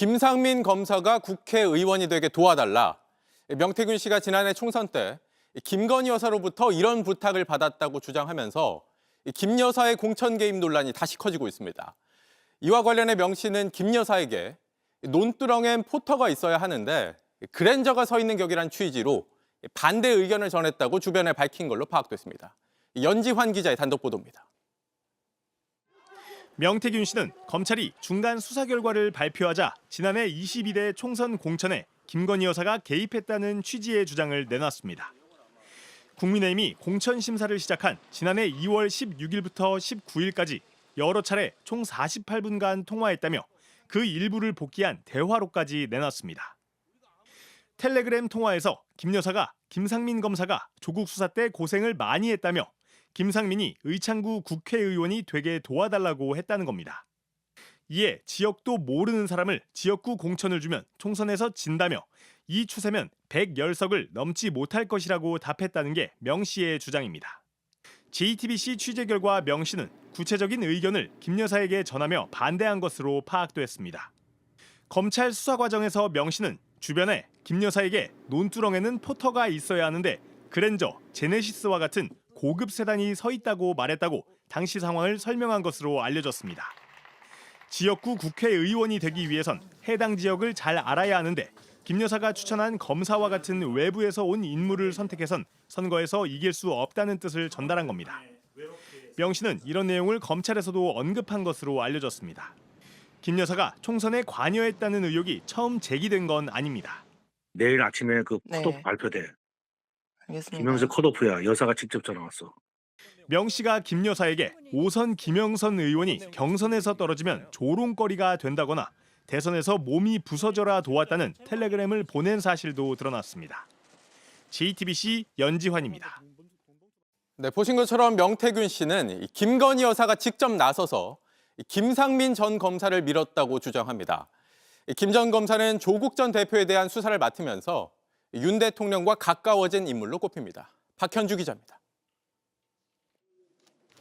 김상민 검사가 국회의원이 되게 도와달라. 명태균 씨가 지난해 총선 때 김건희 여사로부터 이런 부탁을 받았다고 주장하면서 김 여사의 공천 개입 논란이 다시 커지고 있습니다. 이와 관련해 명 씨는 김 여사에게 논두렁엔 포터가 있어야 하는데 그랜저가 서 있는 격이란 취지로 반대 의견을 전했다고 주변에 밝힌 걸로 파악됐습니다. 연지환 기자의 단독 보도입니다. 명태균 씨는 검찰이 중간 수사 결과를 발표하자 지난해 22대 총선 공천에 김건희 여사가 개입했다는 취지의 주장을 내놨습니다. 국민의힘이 공천 심사를 시작한 지난해 2월 16일부터 19일까지 여러 차례 총 48분간 통화했다며 그 일부를 복귀한 대화록까지 내놨습니다. 텔레그램 통화에서 김 여사가 김상민 검사가 조국 수사 때 고생을 많이 했다며 김상민이 의창구 국회의원이 되게 도와달라고 했다는 겁니다. 이에 지역도 모르는 사람을 지역구 공천을 주면 총선에서 진다며 이 추세면 110석을 넘지 못할 것이라고 답했다는 게 명 씨의 주장입니다. JTBC 취재 결과 명 씨는 구체적인 의견을 김 여사에게 전하며 반대한 것으로 파악됐습니다. 검찰 수사 과정에서 명 씨는 주변에 김 여사에게 논두렁에는 포터가 있어야 하는데 그랜저, 제네시스와 같은 고급 세단이 서 있다고 말했다고 당시 상황을 설명한 것으로 알려졌습니다. 지역구 국회의원이 되기 위해선 해당 지역을 잘 알아야 하는데 김 여사가 추천한 검사와 같은 외부에서 온 인물을 선택해선 선거에서 이길 수 없다는 뜻을 전달한 겁니다. 명 씨는 이런 내용을 검찰에서도 언급한 것으로 알려졌습니다. 김 여사가 총선에 관여했다는 의혹이 처음 제기된 건 아닙니다. 내일 아침에 그 컷오프 발표돼. 김영선 컷오프야. 여사가 직접 전화 왔어. 명 씨가 김 여사에게 5선 김영선 의원이 경선에서 떨어지면 조롱거리가 된다거나 대선에서 몸이 부서져라 도왔다는 텔레그램을 보낸 사실도 드러났습니다. JTBC 연지환입니다. 네, 보신 것처럼 명태균 씨는 김건희 여사가 직접 나서서 김상민 전 검사를 밀었다고 주장합니다. 김 전 검사는 조국 전 대표에 대한 수사를 맡으면서 윤 대통령과 가까워진 인물로 꼽힙니다. 박현주 기자입니다.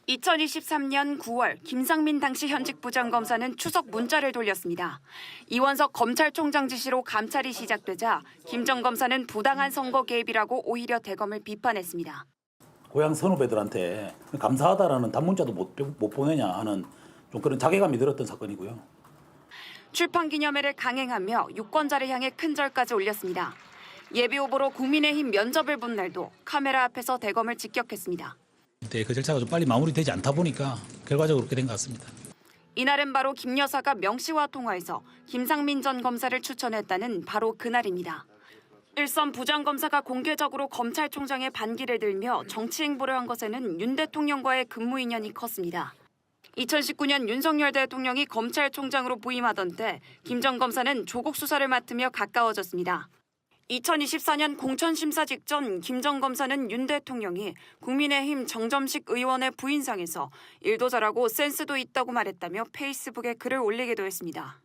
2023년 9월 김상민 당시 현직 부장검사는 추석 문자를 돌렸습니다. 이원석 검찰총장 지시로 감찰이 시작되자 김 전 검사는 부당한 선거 개입이라고 오히려 대검을 비판했습니다. 고향 선후배들한테 감사하다라는 단문자도 못 보내냐 하는 좀 그런 자괴감이 들었던 사건이고요. 출판 기념회를 강행하며 유권자를 향해 큰 절까지 올렸습니다. 예비 후보로 국민의힘 면접을 본 날도 카메라 앞에서 대검을 직격했습니다. 그 절차가 좀 빨리 마무리되지 않다 보니까 결과적으로 그렇게 된 것 같습니다. 이날은 바로 김 여사가 명 씨와 통화해서 김상민 전 검사를 추천했다는 바로 그날입니다. 일선 부장검사가 공개적으로 검찰총장의 반기를 들며 정치 행보를 한 것에는 윤 대통령과의 근무 인연이 컸습니다. 2019년 윤석열 대통령이 검찰총장으로 부임하던 때 김 전 검사는 조국 수사를 맡으며 가까워졌습니다. 2024년 공천심사 직전 김 전 검사는 윤 대통령이 국민의힘 정점식 의원의 부인상에서 일도 잘하고 센스도 있다고 말했다며 페이스북에 글을 올리기도 했습니다.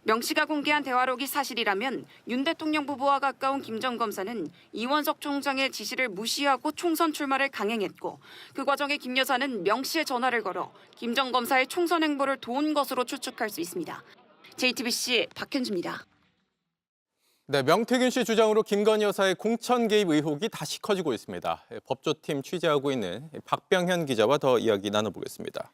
명 씨가 공개한 대화록이 사실이라면 윤 대통령 부부와 가까운 김 전 검사는 이원석 총장의 지시를 무시하고 총선 출마를 강행했고 그 과정에 김 여사는 명 씨의 전화를 걸어 김 전 검사의 총선 행보를 도운 것으로 추측할 수 있습니다. JTBC 박현주입니다. 네, 명태균 씨 주장으로 김건희 여사의 공천 개입 의혹이 다시 커지고 있습니다. 법조팀 취재하고 있는 박병현 기자와 더 이야기 나눠보겠습니다.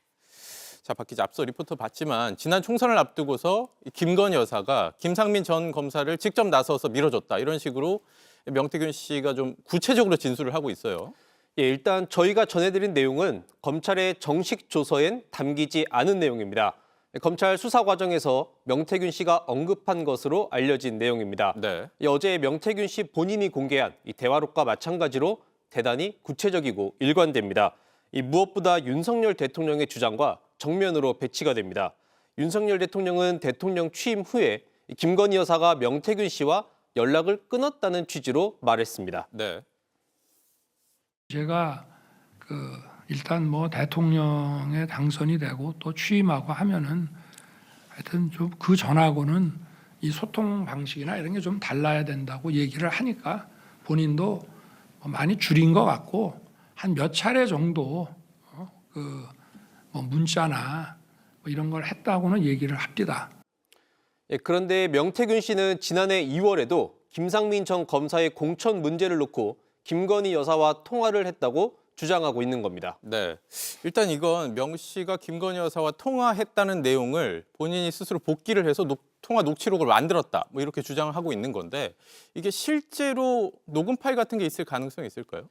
자, 박 기자, 앞서 리포터 봤지만 지난 총선을 앞두고서 김건희 여사가 김상민 전 검사를 직접 나서서 밀어줬다 이런 식으로 명태균 씨가 좀 구체적으로 진술을 하고 있어요. 예, 일단 저희가 전해드린 내용은 검찰의 정식 조서엔 담기지 않은 내용입니다. 검찰 수사 과정에서 명태균 씨가 언급한 것으로 알려진 내용입니다. 네. 어제 명태균 씨 본인이 공개한 이 대화록과 마찬가지로 대단히 구체적이고 일관됩니다. 무엇보다 윤석열 대통령의 주장과 정면으로 배치가 됩니다. 윤석열 대통령은 대통령 취임 후에 김건희 여사가 명태균 씨와 연락을 끊었다는 취지로 말했습니다. 네. 제가 일단 대통령에 당선이 되고 또 취임하고 하면은 하여튼 좀 그 전하고는 이 소통 방식이나 이런 게 좀 달라야 된다고 얘기를 하니까 본인도 많이 줄인 것 같고 한 몇 차례 정도 문자나 이런 걸 했다고는 얘기를 합니다. 그런데 명태균 씨는 지난해 2월에도 김상민 전 검사의 공천 문제를 놓고 김건희 여사와 통화를 했다고 주장하고 있는 겁니다. 네. 일단 이건 명 씨가 김건희 여사와 통화했다는 내용을 본인이 스스로 복기를 해서 통화 녹취록을 만들었다. 뭐 이렇게 주장을 하고 있는 건데 이게 실제로 녹음 파일 같은 게 있을 가능성이 있을까요?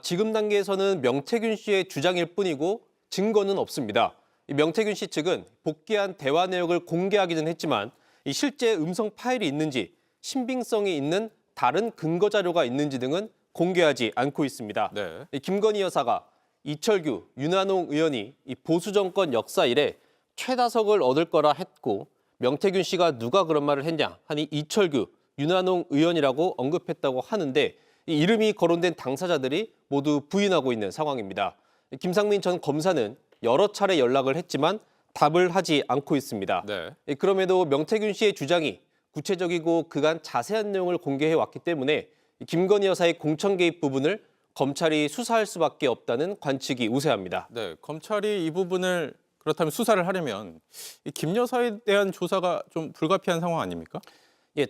지금 단계에서는 명태균 씨의 주장일 뿐이고 증거는 없습니다. 이 명태균 씨 측은 복귀한 대화 내역을 공개하기는 했지만 이 실제 음성 파일이 있는지 신빙성이 있는 다른 근거 자료가 있는지 등은 공개하지 않고 있습니다. 네. 이 김건희 여사가 이철규, 윤한홍 의원이 이 보수 정권 역사 이래 최다석을 얻을 거라 했고 명태균 씨가 누가 그런 말을 했냐 하니 이철규, 윤한홍 의원이라고 언급했다고 하는데 이 이름이 거론된 당사자들이 모두 부인하고 있는 상황입니다. 김상민 전 검사는 여러 차례 연락을 했지만 답을 하지 않고 있습니다. 네. 그럼에도 명태균 씨의 주장이 구체적이고 그간 자세한 내용을 공개해 왔기 때문에 김건희 여사의 공천 개입 부분을 검찰이 수사할 수밖에 없다는 관측이 우세합니다. 네. 검찰이 이 부분을 그렇다면 수사를 하려면 이 김 여사에 대한 조사가 좀 불가피한 상황 아닙니까?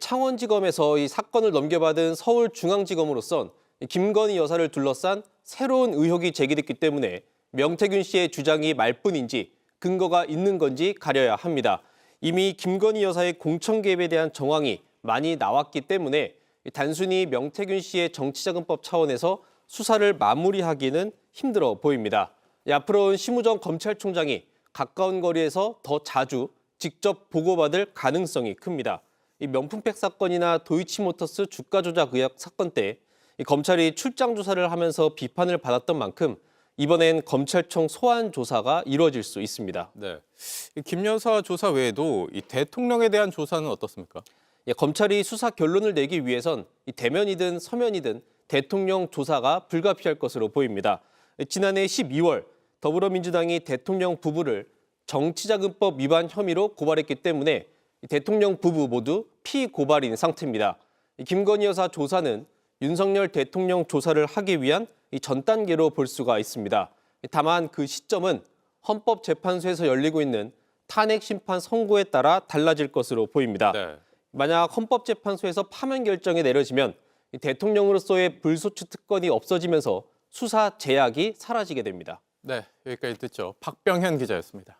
창원지검에서 이 사건을 넘겨받은 서울중앙지검으로선 김건희 여사를 둘러싼 새로운 의혹이 제기됐기 때문에 명태균 씨의 주장이 말뿐인지 근거가 있는 건지 가려야 합니다. 이미 김건희 여사의 공천 개입에 대한 정황이 많이 나왔기 때문에 단순히 명태균 씨의 정치자금법 차원에서 수사를 마무리하기는 힘들어 보입니다. 앞으로는 심우정 검찰총장이 가까운 거리에서 더 자주 직접 보고받을 가능성이 큽니다. 이 명품백 사건이나 도이치모터스 주가 조작 의혹 사건 때 검찰이 출장 조사를 하면서 비판을 받았던 만큼 이번엔 검찰청 소환 조사가 이루어질 수 있습니다. 네. 김 여사 조사 외에도 이 대통령에 대한 조사는 어떻습니까? 검찰이 수사 결론을 내기 위해선 대면이든 서면이든 대통령 조사가 불가피할 것으로 보입니다. 지난해 12월 더불어민주당이 대통령 부부를 정치자금법 위반 혐의로 고발했기 때문에 대통령 부부 모두 피고발인 상태입니다. 김건희 여사 조사는 윤석열 대통령 조사를 하기 위한 전 단계로 볼 수가 있습니다. 다만 그 시점은 헌법재판소에서 열리고 있는 탄핵 심판 선고에 따라 달라질 것으로 보입니다. 네. 만약 헌법재판소에서 파면 결정이 내려지면 대통령으로서의 불소추 특권이 없어지면서 수사 제약이 사라지게 됩니다. 네. 여기까지 듣죠. 박병현 기자였습니다.